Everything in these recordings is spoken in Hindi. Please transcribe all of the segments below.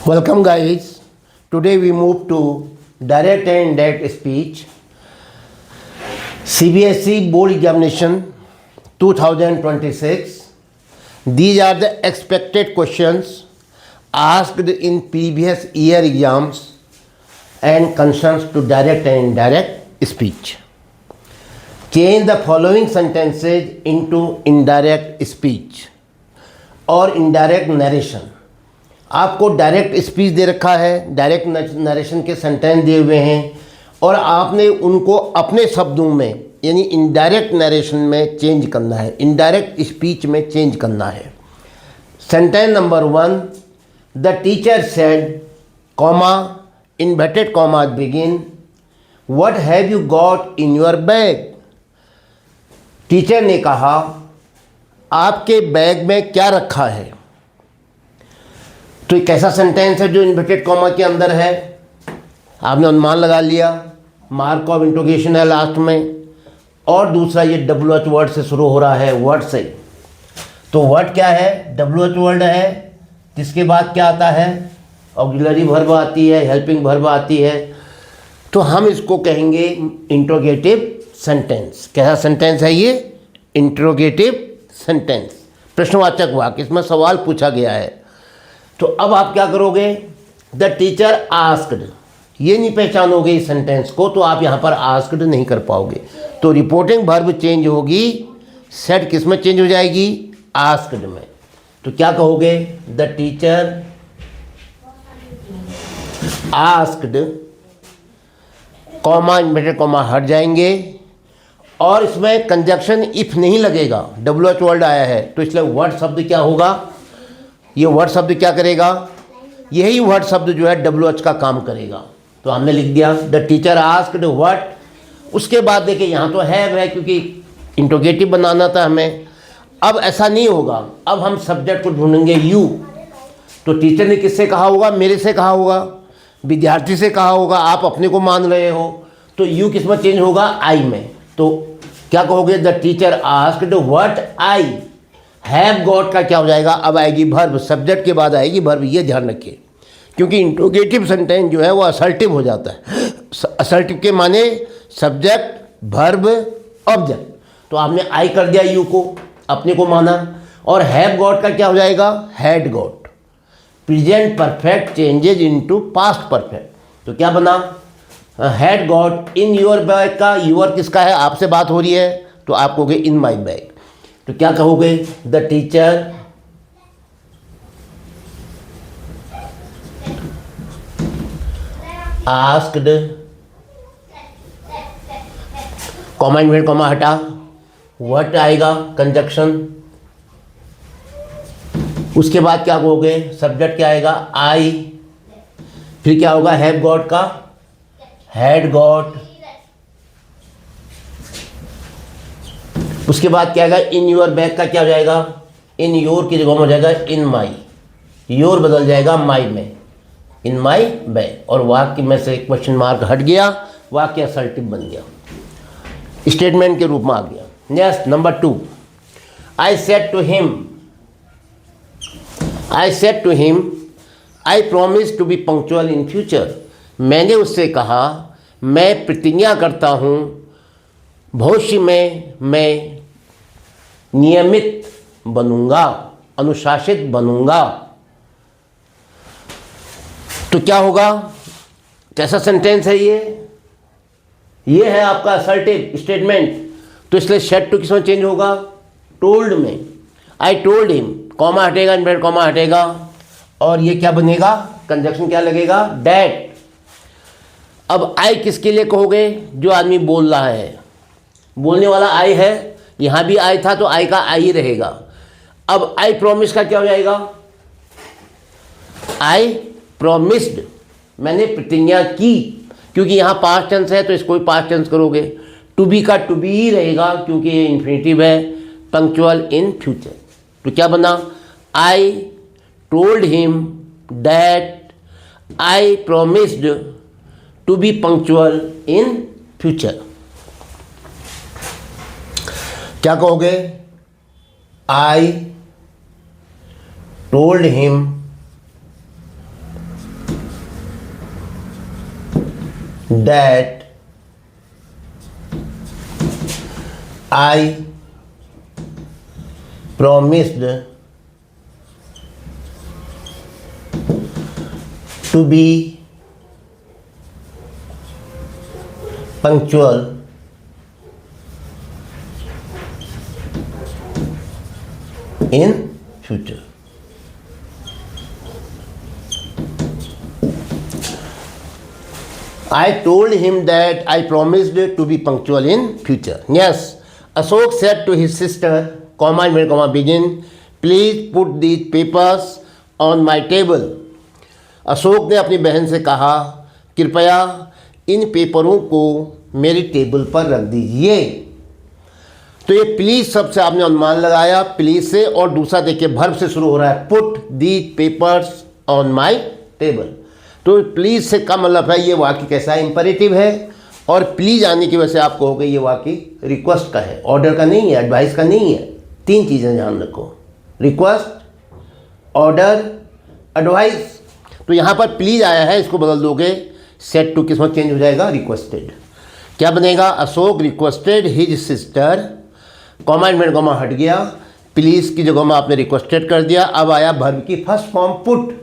Welcome guys. Today we move to direct and indirect speech. CBSE Board Examination 2026. These are the expected questions asked in previous year exams and concerns to direct and indirect speech. Change the following sentences into indirect speech और indirect narration. आपको डायरेक्ट स्पीच दे रखा है, डायरेक्ट नरेशन के सेंटेंस दिए हुए हैं और आपने उनको अपने शब्दों में यानी इनडायरेक्ट नरेशन में चेंज करना है, इनडायरेक्ट स्पीच में चेंज करना है. Sentence number 1, the teacher said comma inverted comma begin what have you got in your bag. Teacher ने कहा आपके बैग में क्या रखा है. तो एक ऐसा सेंटेंस है जो इन्वर्टेड कॉमा के अंदर है. आपने अनुमान लगा लिया, मार्क ऑफ इंट्रोगेशन है लास्ट में. और दूसरा ये WH वर्ड से शुरू हो रहा है, वर्ड से. तो वर्ड क्या है? WH वर्ड है, जिसके बाद क्या आता है? ऑक्सिलरी वर्ब आती है, हेल्पिंग वर्ब आती है. तो हम इसको कहेंगे इंट्रोगेटिव सेंटेंस. कैसा सेंटेंस है ये? इंट्रोगेटिव सेंटेंस, प्रश्नवाचक वाक्य. इसमें सवाल पूछा गया है. तो अब आप क्या करोगे? द टीचर आस्क्ड, ये नहीं पहचानोगे इस सेंटेंस को तो आप यहाँ पर आस्क्ड नहीं कर पाओगे. तो रिपोर्टिंग वर्ब चेंज होगी, सेड किस में चेंज हो जाएगी? आस्क्ड में. तो क्या कहोगे? The teacher asked, comma inverted comma हट जाएंगे और इसमें कंजक्शन इफ नहीं लगेगा. WH वर्ड आया है तो इसलिए वर्ड शब्द क्या होगा? ये वर्ड शब्द क्या करेगा? यही वर्ड शब्द जो है WH का काम करेगा. तो हमने लिख दिया द टीचर आस्क्ड व्हाट. उसके बाद देखिए यहाँ तो है क्योंकि इंट्रोगेटिव बनाना था हमें. अब ऐसा नहीं होगा, अब हम सब्जेक्ट को ढूंढेंगे यू. तो टीचर ने किससे कहा होगा? मेरे से कहा होगा, विद्यार्थी से कहा होगा. आप अपने को मान रहे हो तो यू किस में चेंज होगा? आई में. तो क्या कहोगे? The teacher asked what I have got का क्या हो जाएगा? अब आएगी वर्ब, सब्जेक्ट के बाद आएगी वर्ब. ये ध्यान रखिए क्योंकि इंट्रोगेटिव सेंटेंस जो है वो असर्टिव हो जाता है. असर्टिव के माने सब्जेक्ट, वर्ब, ऑब्जेक्ट. तो आपने आई कर दिया यू को, अपने को माना. और हैव गॉट का क्या हो जाएगा? Had got. Present perfect changes into past perfect. तो क्या बना? Had got in your bag का योर किसका है? आपसे बात हो रही है तो आप कहोगे इन माई बैग. तो क्या कहोगे? The teacher asked, comma inverted comma हटा, व्हाट आएगा? कंजक्शन. उसके बाद क्या कहोगे? सब्जेक्ट क्या आएगा? आई. फिर क्या होगा? हैव गॉट का हैड गॉट. उसके बाद क्या आएगा? इन योर बैग का क्या हो जाएगा? इन योर की जगह में हो जाएगा इन माई. योर बदल जाएगा माई में, इन माई बैग. और वाक्य में से क्वेश्चन मार्क हट गया, वाक्य असर्टिव बन गया, स्टेटमेंट के रूप में आ गया. Next number 2, I said to him I promise to be punctual in future. मैंने उससे कहा मैं प्रतिज्ञा करता हूँ भविष्य में मैं नियमित बनूंगा, अनुशासित बनूंगा. तो क्या होगा? कैसा सेंटेंस है ये है आपका असर्टिव स्टेटमेंट. तो इसलिए सेड टू किस में चेंज होगा? टोल्ड में. आई टोल्ड हिम, कॉमा हटेगा, इन्वर्टेड कॉमा हटेगा और ये क्या बनेगा? कंजक्शन क्या लगेगा? डैट. अब आई किसके लिए कहोगे? जो आदमी बोल रहा है, बोलने वाला आई है. यहाँ भी आई था तो आई का आई ही रहेगा. अब आई प्रॉमिस का क्या हो जाएगा? आई प्रॉमिस्ड, मैंने प्रतिज्ञा की. क्योंकि यहाँ पास्ट टेंस है तो इसको भी पास्ट टेंस करोगे. टू बी का टू बी ही रहेगा क्योंकि ये इन्फिनिटिव है. Punctual in future. तो क्या बना? I told him that I promised to be punctual in future. क्या कहोगे? आई told him that I promised to be punctual in future. I told him that I promised to be punctual in future. Yes, Ashok said to his sister, comma inverted comma begin, please put these papers on my table. Ashok ने अपनी बहन से कहा, कृपया इन पेपरों को मेरी टेबल पर रख दीजिए। तो ये प्लीज शब्द से आपने अनुमान लगाया प्लीज से, और दूसरा देखिए वर्ब से शुरू हो रहा है, put these papers on my table. तो प्लीज से का मतलब है ये वाक्य कैसा है, इंपरेटिव है, और प्लीज आने की वजह से आपको हो गई ये वाक्य रिक्वेस्ट का है, ऑर्डर का नहीं है, एडवाइस का नहीं है। तीन चीज़ें ध्यान रखो, रिक्वेस्ट, ऑर्डर, एडवाइस। तो यहाँ पर प्लीज आया है, इसको बदल दोगे, सेट टू किसमें चेंज हो जाएगा, रिक्वेस्टेड। क्या बनेगा, Ashok requested his sister, comma inverted comma हट गया, प्लीज की जगह में आपने रिक्वेस्टेड कर दिया। अब आया वर्ब की फर्स्ट फॉर्म पुट,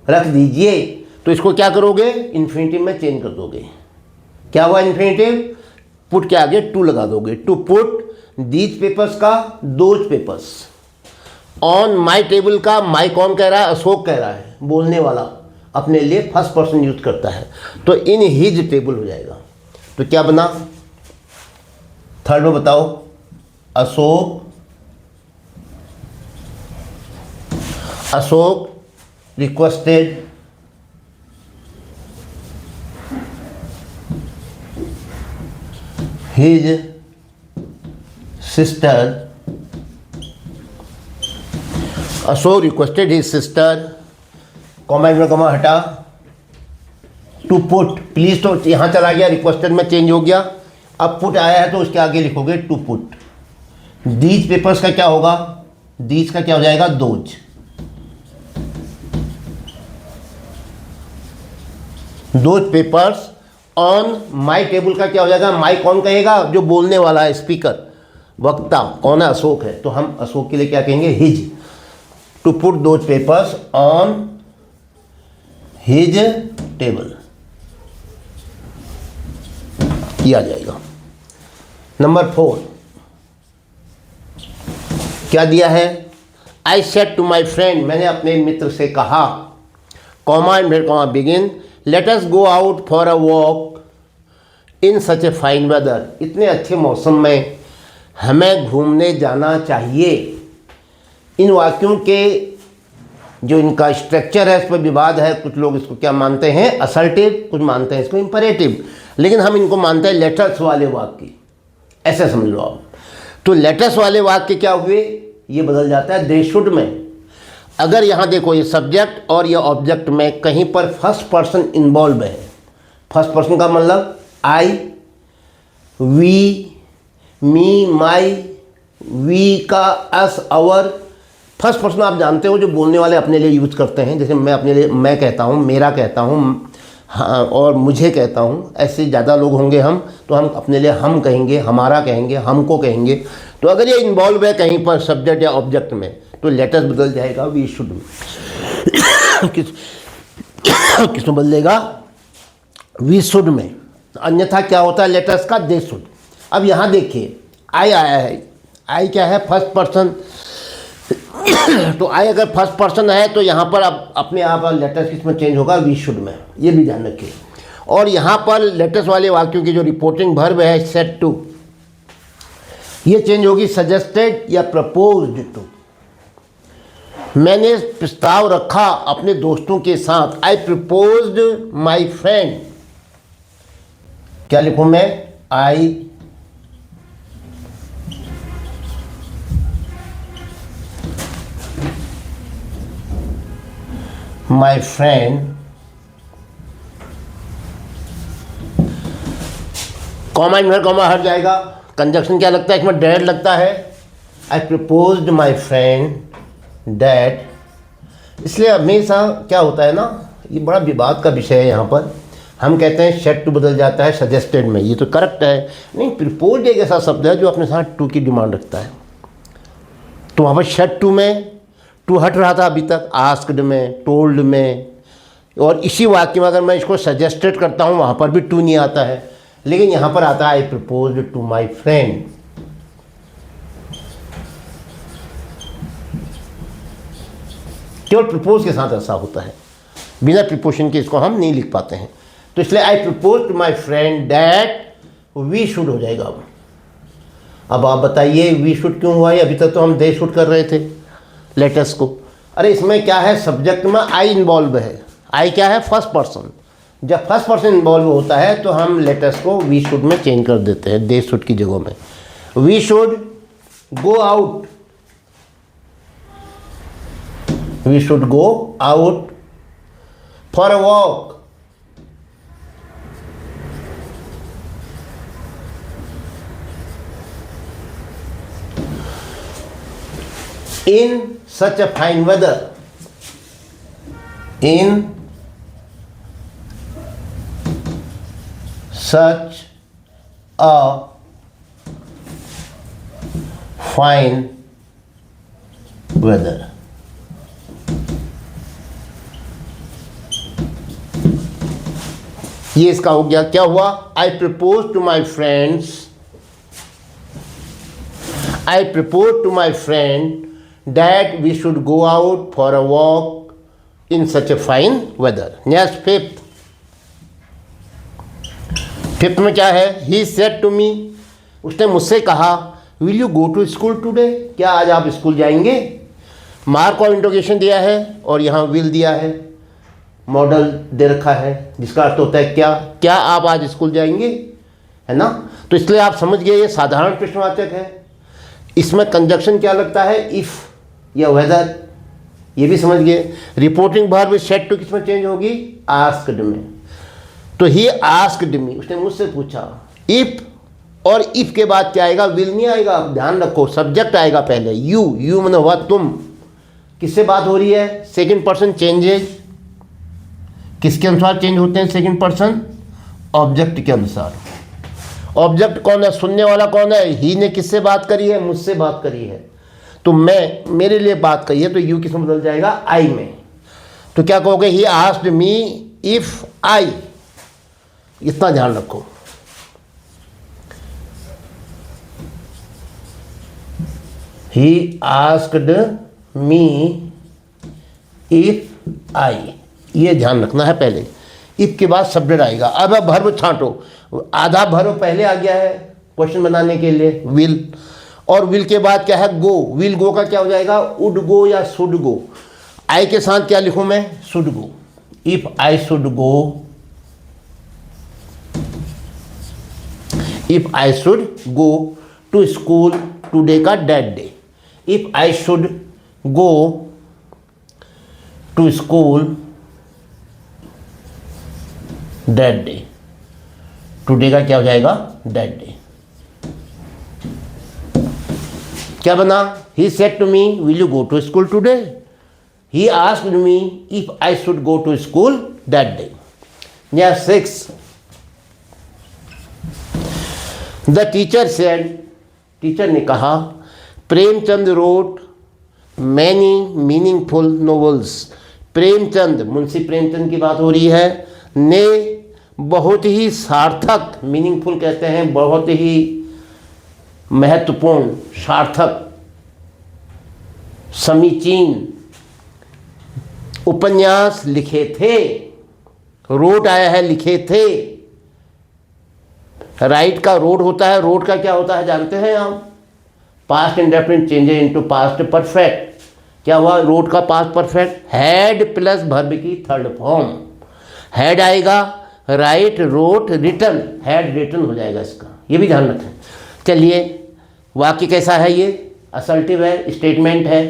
रख दीजिए। तो इसको क्या करोगे, इन्फिनिटिव में चेंज कर दोगे। क्या हुआ इन्फिनिटिव, पुट के आगे टू लगा दोगे, टू पुट दीज पेपर्स का those papers, on my table का माई कौन कह रहा है, अशोक कह रहा है, बोलने वाला अपने लिए फर्स्ट पर्सन यूज करता है, तो इन हिज टेबल हो जाएगा। तो क्या बना, थर्ड में बताओ, Ashok requested his sister, Ashok requested his sister, comma में कॉमा हटा, टू पुट, प्लीज तो यहाँ चला गया, रिक्वेस्टेड में चेंज हो गया, अब पुट आया है तो उसके आगे लिखोगे टू पुट। दीज पेपर्स का क्या होगा, दीज का क्या हो जाएगा, those. Those papers on my table का क्या हो जाएगा, माई कौन कहेगा, जो बोलने वाला है, स्पीकर, वक्ता कौन है, अशोक है, तो हम अशोक के लिए क्या कहेंगे, his. To put those papers on his table किया जाएगा। नंबर 4 क्या दिया है, I said to my friend, मैंने अपने मित्र से कहा, comma inverted comma begin, let us go out for a walk in such a fine weather, इतने अच्छे मौसम में हमें घूमने जाना चाहिए। इन वाक्यों के जो इनका स्ट्रक्चर है इस पर विवाद है, कुछ लोग इसको क्या मानते हैं, असर्टिव, कुछ मानते हैं इसको इंपरेटिव, लेकिन हम इनको मानते हैं लेटर्स वाले वाक्य, ऐसे समझ लो आप। तो लेटर्स वाले वाक्य क्या हुए, ये बदल जाता है दे शुड में। अगर यहाँ देखो ये सब्जेक्ट और ये ऑब्जेक्ट में कहीं पर फर्स्ट पर्सन इन्वॉल्व है, फर्स्ट पर्सन का मतलब आई, वी, मी, माई, वी का अस, अवर। फर्स्ट पर्सन आप जानते हो जो बोलने वाले अपने लिए यूज करते हैं, जैसे मैं अपने लिए मैं कहता हूँ, मेरा कहता हूँ, हाँ, और मुझे कहता हूँ, ऐसे ज़्यादा लोग होंगे हम, तो हम अपने लिए हम कहेंगे, हमारा कहेंगे, हमको कहेंगे। तो अगर ये इन्वॉल्व है कहीं पर सब्जेक्ट या ऑब्जेक्ट में तो लेटर्स बदल जाएगा वी शुड में। किस में बदल देगा, वी शुड में, अन्यथा क्या होता है लेटर्स का, दे शुड। अब यहाँ देखिए आई आया है, आई क्या है, फर्स्ट पर्सन, तो आई अगर फर्स्ट पर्सन है तो यहाँ पर अब अपने आप लेटर्स किस में चेंज होगा, वी शुड में, ये भी ध्यान रखिए। और यहाँ पर लेटर्स वाले वाक्यों की जो रिपोर्टिंग वर्ब है सेट टू, ये चेंज होगी सजेस्टेड या प्रपोज्ड टू। मैंने प्रस्ताव रखा अपने दोस्तों के साथ, आई प्रपोज्ड माई फ्रेंड, क्या लिखूं मैं, I my friend, comma inverted comma हट जाएगा, कंजक्शन क्या लगता है इसमें, डैट लगता है, आई प्रपोज्ड माई फ्रेंड डैट। इसलिए हमेशा क्या होता है ना, ये बड़ा विवाद का विषय है यहाँ पर, हम कहते हैं शेड टू बदल जाता है सजेस्टेड में, ये तो करेक्ट है। नहीं, प्रपोज एक ऐसा शब्द है जो अपने साथ टू की डिमांड रखता है। तो वहाँ पर शेड टू में टू हट रहा था अभी तक, आस्क्ड में, टोल्ड में, और इसी वाक्य में अगर मैं इसको सजेस्टेड करता हूँ वहाँ पर भी टू नहीं आता है, लेकिन यहाँ पर आता है I propose to my friend. केवल प्रपोज के साथ ऐसा होता है, बिना प्रिपोजिशन के इसको हम नहीं लिख पाते हैं। तो इसलिए I propose to my friend that we should हो जाएगा। अब आप बताइए वी शुड क्यों हुआ है? अभी तक तो हम दे शुड कर रहे थे लेटर्स को। अरे इसमें क्या है, सब्जेक्ट में आई इन्वॉल्व है। आई क्या है? First person. जब फर्स्ट पर्सन इन्वॉल्व होता है तो हम लेटर्स को वी शुड में चेंज कर देते हैं, दे शुड की जगह में। We should go out, we should go out for a walk. In such a fine weather, in such a fine weather. ये इसका हो गया। क्या हुआ? I propose to my friends, I proposed to my friend that we should go out for a walk in such a fine weather. Next, fifth में क्या है? He said to me, उसने मुझसे कहा, Will you go to school today? क्या आज आप स्कूल जाएंगे? मार्क और इंटरोगेशन दिया है और यहाँ will दिया है, मॉडल दे रखा है, जिसका अर्थ होता है क्या? क्या आप आज स्कूल जाएंगे, है ना? तो इसलिए आप समझ गए ये साधारण प्रश्नवाचक है। इसमें कंजक्शन क्या लगता है? इफ़ या वेदर, ये भी समझ गए। रिपोर्टिंग वर्ब सेड टू किस में चेंज होगी? आस्क्ड में। तो ही आस्क्ड मी, उसने मुझसे पूछा। इफ और इफ के बाद क्या आएगा? विल नहीं आएगा। ध्यान रखो, सब्जेक्ट आएगा पहले। यू, यू मतलब हुआ तुम। किससे बात हो रही है? सेकंड पर्सन चेंजेज किसके अनुसार चेंज होते हैं? सेकंड पर्सन ऑब्जेक्ट के अनुसार। ऑब्जेक्ट कौन है? सुनने वाला कौन है? ही ने किससे बात करी है? मुझसे बात करी है। तो मैं, मेरे लिए बात कही है, तो यू किस में बदल जाएगा? आई में। तो क्या कहोगे? ही आस्क्ड मी इफ आई। इतना ध्यान रखो। ही आस्क्ड मी इफ आई, ये ध्यान रखना है पहले। इफ के बाद सब्जेक्ट आएगा। अब भर्ब छांटो। आधा भर्ब पहले आ गया है क्वेश्चन बनाने के लिए, विल। और विल के बाद क्या है? गो। विल गो का क्या हो जाएगा? वुड गो या शुड गो। आई के साथ क्या लिखूं मैं? Should go. If I should go, if I should go to school today का that day. If I should go to school that day. Today का क्या हो जाएगा? That day. क्या बना? He said to me, will you go to school today? He asked me if I should go to school that day. या 6, द टीचर सेड, टीचर ने कहा, Premchand wrote many meaningful novels. Premchand, Munshi Premchand की बात हो रही है, ने बहुत ही सार्थक, मीनिंगफुल कहते हैं बहुत ही महत्वपूर्ण, सार्थक, समीचीन उपन्यास लिखे थे। रोट आया है, लिखे थे। राइट का रोड होता है, रोड का क्या होता है जानते हैं आप? Past indefinite changes into past perfect. क्या हुआ? रोड का past perfect had plus verb की थर्ड फॉर्म। हैड आएगा, write, wrote, written, had written हो जाएगा इसका, ये भी ध्यान रखें। चलिए, वाक्य कैसा है? ये असल्टिव है, स्टेटमेंट है।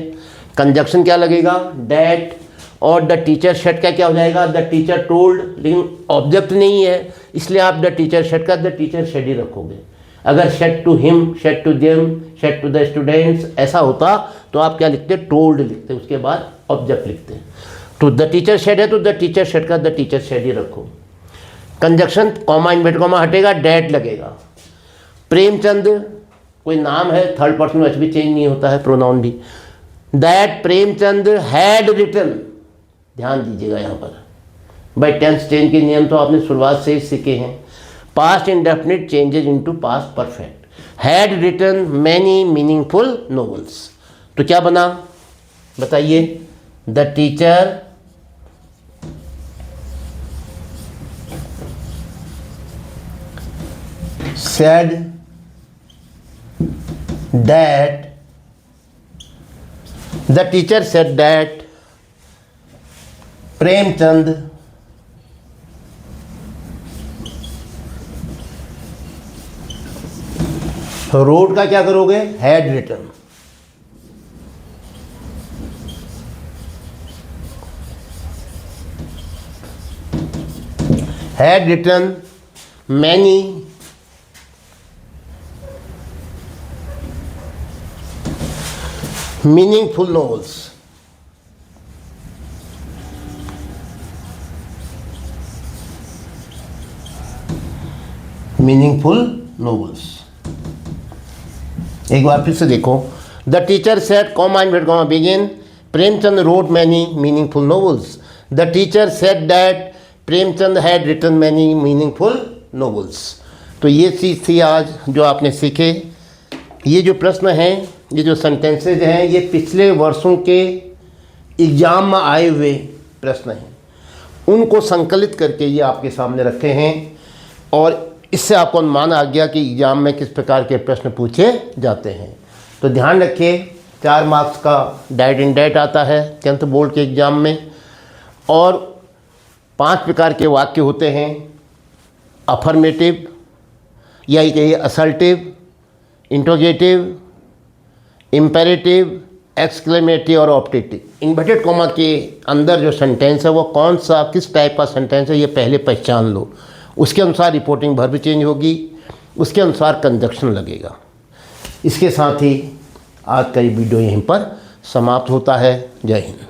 कंजक्शन क्या लगेगा? डैट। और द टीचर सेड का क्या हो जाएगा? द टीचर टोल्ड, लेकिन ऑब्जेक्ट नहीं है, इसलिए आप द टीचर सेड का द टीचर सेड ही रखोगे। अगर said to him, said to them, said to the students ऐसा होता तो आप क्या लिखते? टोल्ड लिखते, उसके बाद ऑब्जेक्ट लिखते। तो द टीचर सेड है तो द टीचर सेड का द टीचर सेड ही रखो। कंजक्शन कॉमा इन्वर्टेड कॉमा हटेगा, डैट लगेगा। प्रेमचंद कोई नाम है, थर्ड पर्सन वैसे भी चेंज नहीं होता है, प्रोनाउन भी। दैट प्रेमचंद हैड रिटन, ध्यान दीजिएगा यहाँ पर, भाई टेंस चेंज के नियम तो आपने शुरुआत से ही सीखे हैं। Past indefinite changes into past perfect. Had written many meaningful novels, तो क्या बना बताइए? The teacher said that the teacher said that Premchand wrote का क्या करोगे? had written। had written many meaningful novels। Meaningful novels. एक बार फिर से देखो। The teacher said comma inverted comma begin Premchand wrote many meaningful novels. The teacher said that Premchand had written many meaningful novels. तो ये चीज़ थी आज जो आपने सीखे। ये जो प्रश्न हैं, ये जो सेंटेंसेज हैं, ये पिछले वर्षों के एग्ज़ाम में आए हुए प्रश्न हैं, उनको संकलित करके ये आपके सामने रखे हैं और इससे आपको अनुमान आ गया कि एग्ज़ाम में किस प्रकार के प्रश्न पूछे जाते हैं। तो ध्यान रखिए, 4 मार्क्स का डाइट इन डाइट आता है 10th बोर्ड के एग्ज़ाम में और 5 प्रकार के वाक्य होते हैं। अफर्मेटिव या ये कहिए असल्टिव, इंट्रोगेटिव, इम्पेरेटिव, एक्सक्लेमेटिव और ऑप्टेटिव। इन्वर्टेड कॉमा के अंदर जो सेंटेंस है वो कौन सा किस टाइप का सेंटेंस है ये पहले पहचान लो, उसके अनुसार रिपोर्टिंग वर्ब चेंज होगी, उसके अनुसार कंजक्शन लगेगा। इसके साथ ही आज का ये वीडियो यहीं पर समाप्त होता है। जय हिंद।